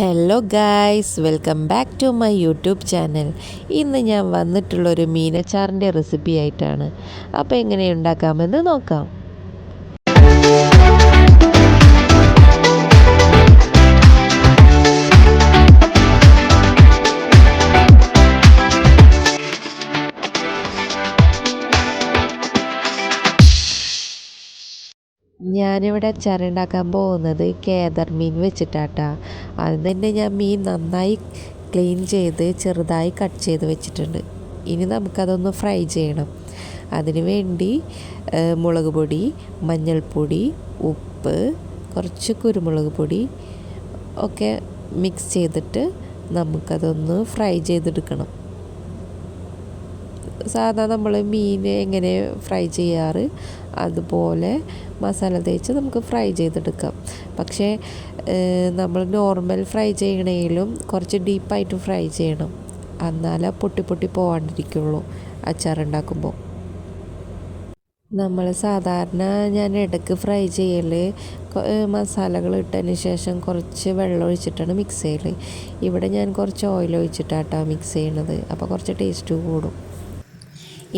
Hello guys, welcome back to my YouTube channel. ഇന്ന് ഞാൻ വന്നിട്ടുള്ളൊരു മീനച്ചാറിൻ്റെ recipe ആയിട്ടാണ്. അപ്പോൾ എങ്ങനെ ഉണ്ടാക്കാമെന്ന് നോക്കാം. ഞാനിവിടെ അച്ചാറുണ്ടാക്കാൻ പോകുന്നത് കേദർ മീൻ വെച്ചിട്ടാട്ടാ. അത് തന്നെ ഞാൻ മീൻ നന്നായി ക്ലീൻ ചെയ്ത് ചെറുതായി കട്ട് ചെയ്ത് വെച്ചിട്ടുണ്ട്. ഇനി നമുക്കതൊന്ന് ഫ്രൈ ചെയ്യണം. അതിന് വേണ്ടി മുളക് പൊടി, മഞ്ഞൾപ്പൊടി, ഉപ്പ്, കുറച്ച് കുരുമുളക് പൊടി ഒക്കെ മിക്സ് ചെയ്തിട്ട് നമുക്കതൊന്ന് ഫ്രൈ ചെയ്തെടുക്കണം. സാധാ നമ്മൾ മീൻ എങ്ങനെ ഫ്രൈ ചെയ്യാറ് അതുപോലെ മസാല തേച്ച് നമുക്ക് ഫ്രൈ ചെയ്തെടുക്കാം. പക്ഷേ നമ്മൾ നോർമൽ ഫ്രൈ ചെയ്യണേലും കുറച്ച് ഡീപ്പായിട്ട് ഫ്രൈ ചെയ്യണം. എന്നാലേ പൊട്ടി പൊട്ടി പോകാണ്ടിരിക്കുള്ളൂ അച്ചാറുണ്ടാക്കുമ്പോൾ. നമ്മൾ സാധാരണ ഞാൻ ഇടയ്ക്ക് ഫ്രൈ ചെയ്യൽ മസാലകൾ ഇട്ടതിന് ശേഷം കുറച്ച് വെള്ളം ഒഴിച്ചിട്ടാണ് മിക്സ് ചെയ്യൽ. ഇവിടെ ഞാൻ കുറച്ച് ഓയിൽ ഒഴിച്ചിട്ടാണ് മിക്സ് ചെയ്യണത്. അപ്പോൾ കുറച്ച് ടേസ്റ്റ് കൂടും.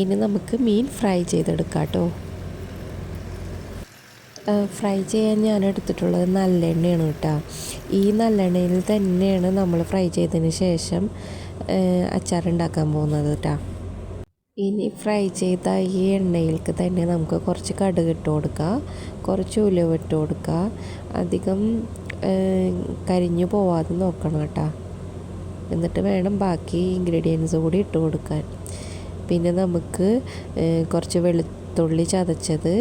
ഇനി നമുക്ക് മീൻ ഫ്രൈ ചെയ്തെടുക്കാം കേട്ടോ. ഫ്രൈ ചെയ്യാൻ ഞാൻ എടുത്തിട്ടുള്ളത് നല്ലെണ്ണയാണ് കേട്ടോ. ഈ നല്ലെണ്ണയിൽ തന്നെയാണ് നമ്മൾ ഫ്രൈ ചെയ്തതിന് ശേഷം അച്ചാറുണ്ടാക്കാൻ പോകുന്നത് കേട്ടോ. ഇനി ഫ്രൈ ചെയ്ത ഈ എണ്ണയിലേക്ക് തന്നെ നമുക്ക് കുറച്ച് കടുക് ഇട്ട് കൊടുക്കുക, കുറച്ച് ഉലുവ ഇട്ട് കൊടുക്കുക. അധികം കരിഞ്ഞു പോവാതെ നോക്കണം കേട്ടോ. എന്നിട്ട് വേണം ബാക്കി ഇൻഗ്രീഡിയൻസ് കൂടി ഇട്ട് കൊടുക്കാൻ. പിന്നെ നമുക്ക് കുറച്ച് വെളുത്തുള്ളി ചതച്ചത്,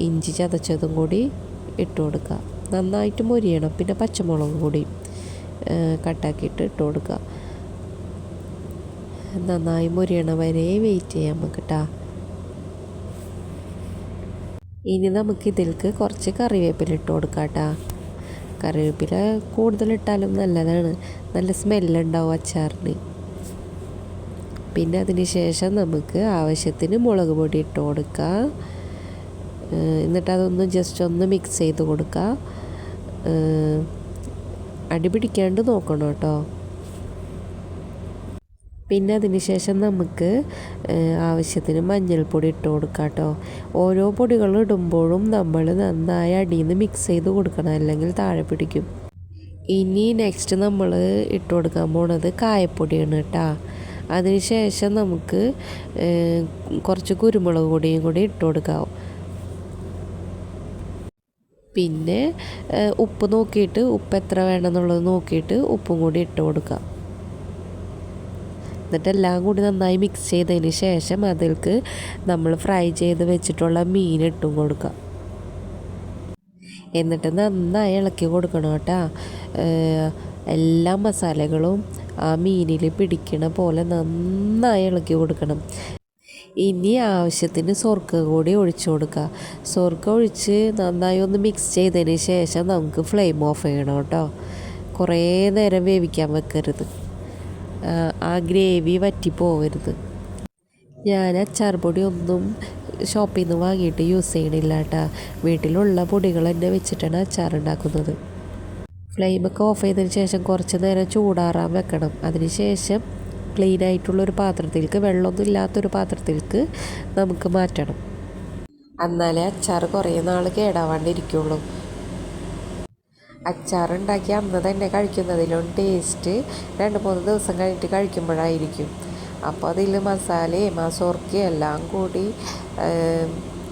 ഇഞ്ചി ചതച്ചതും കൂടി ഇട്ട് കൊടുക്കുക. നന്നായിട്ട് മൊരിയണം. പിന്നെ പച്ചമുളകും കൂടി കട്ടാക്കിയിട്ട് ഇട്ട് കൊടുക്കുക. നന്നായി മൊരിയണ വരെ വെയിറ്റ് ചെയ്യാം നമുക്ക് കേട്ടോ. ഇനി നമുക്കിതിലേക്ക് കുറച്ച് കറിവേപ്പില ഇട്ട് കൊടുക്കാം കേട്ടോ. കറിവേപ്പില കൂടുതലിട്ടാലും നല്ലതാണ്, നല്ല സ്മെല്ലുണ്ടാവും അച്ചാറിന്. പിന്നെ അതിന് ശേഷം നമുക്ക് ആവശ്യത്തിന് മുളക് പൊടി ഇട്ട് കൊടുക്കുക. എന്നിട്ട് അതൊന്ന് ജസ്റ്റ് ഒന്ന് മിക്സ് ചെയ്ത് കൊടുക്കുക. അടി പിടിക്കാണ്ട് നോക്കണം കേട്ടോ. പിന്നെ അതിന് ശേഷം നമുക്ക് ആവശ്യത്തിന് മഞ്ഞൾപ്പൊടി ഇട്ട് കൊടുക്കാം കേട്ടോ. ഓരോ പൊടികൾ ഇടുമ്പോഴും നമ്മൾ നന്നായി അടിയിൽ നിന്ന് മിക്സ് ചെയ്ത് കൊടുക്കണം, അല്ലെങ്കിൽ താഴെ പിടിക്കും. ഇനി നെക്സ്റ്റ് നമ്മൾ ഇട്ട് കൊടുക്കാൻ പോണത് കായപ്പൊടിയാണ് കേട്ടോ. അതിന് ശേഷം നമുക്ക് കുറച്ച് കുരുമുളക് പൊടിയും കൂടി ഇട്ട് കൊടുക്കാം. പിന്നെ ഉപ്പ് നോക്കിയിട്ട്, ഉപ്പ് എത്ര വേണമെന്നുള്ളത് നോക്കിയിട്ട് ഉപ്പും കൂടി ഇട്ട് കൊടുക്കാം. എന്നിട്ട് എല്ലാം കൂടി നന്നായി മിക്സ് ചെയ്തതിന് ശേഷം അതിലേക്ക് നമ്മൾ ഫ്രൈ ചെയ്ത് വെച്ചിട്ടുള്ള മീൻ ഇട്ടും കൊടുക്കാം. എന്നിട്ട് നന്നായി ഇളക്കി കൊടുക്കണം കേട്ടോ. എല്ലാ മസാലകളും ആ മീനിൽ പിടിക്കണ പോലെ നന്നായി ഇളക്കി കൊടുക്കണം. ഇനി ആവശ്യത്തിന് സ്വർക്ക കൂടി ഒഴിച്ചു കൊടുക്കുക. സ്വർക്ക ഒഴിച്ച് നന്നായി ഒന്ന് മിക്സ് ചെയ്തതിന് ശേഷം നമുക്ക് ഫ്ലെയിം ഓഫ് ചെയ്യണം കേട്ടോ. കുറേ നേരം വേവിക്കാൻ വെക്കരുത്, ആ ഗ്രേവി വറ്റി പോകരുത്. ഞാൻ അച്ചാർ പൊടി ഒന്നും ഷോപ്പിൽ നിന്ന് വാങ്ങിയിട്ട് യൂസ് ചെയ്യണില്ല കേട്ടോ. വീട്ടിലുള്ള പൊടികൾ തന്നെ വെച്ചിട്ടാണ് അച്ചാർ ഉണ്ടാക്കുന്നത്. ഫ്ലെയിമൊക്കെ ഓഫ് ചെയ്തതിന് ശേഷം കുറച്ച് നേരം ചൂടാറാൻ വെക്കണം. അതിന് ശേഷം ക്ലീൻ ആയിട്ടുള്ളൊരു പാത്രത്തിലേക്ക്, വെള്ളമൊന്നും ഇല്ലാത്തൊരു പാത്രത്തിലേക്ക് നമുക്ക് മാറ്റണം. എന്നാലേ അച്ചാർ കുറേ നാൾ കേടാവാണ്ടിരിക്കുള്ളൂ. അച്ചാറുണ്ടാക്കി അന്ന് തന്നെ കഴിക്കുന്നതിലും ടേസ്റ്റ് 2-3 ദിവസം കഴിഞ്ഞിട്ട് കഴിക്കുമ്പോഴായിരിക്കും. അപ്പോൾ അതിൽ മസാലയും സോർക്കയും എല്ലാം കൂടി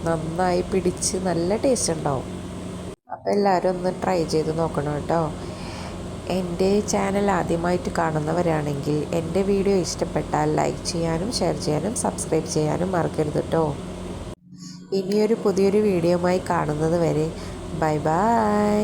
നന്നായി പിടിച്ച് നല്ല ടേസ്റ്റ് ഉണ്ടാവും. അപ്പോൾ എല്ലാവരും ഒന്ന് ട്രൈ ചെയ്ത് നോക്കണം കേട്ടോ. എൻ്റെ ചാനൽ ആദ്യമായിട്ട് കാണുന്നവരാണെങ്കിൽ എൻ്റെ വീഡിയോ ഇഷ്ടപ്പെട്ടാൽ ലൈക്ക് ചെയ്യാനും ഷെയർ ചെയ്യാനും സബ്സ്ക്രൈബ് ചെയ്യാനും മറക്കരുത് കേട്ടോ. ഇനിയൊരു പുതിയൊരു വീഡിയോയുമായി കാണുന്നത് വരെ ബൈ ബൈ.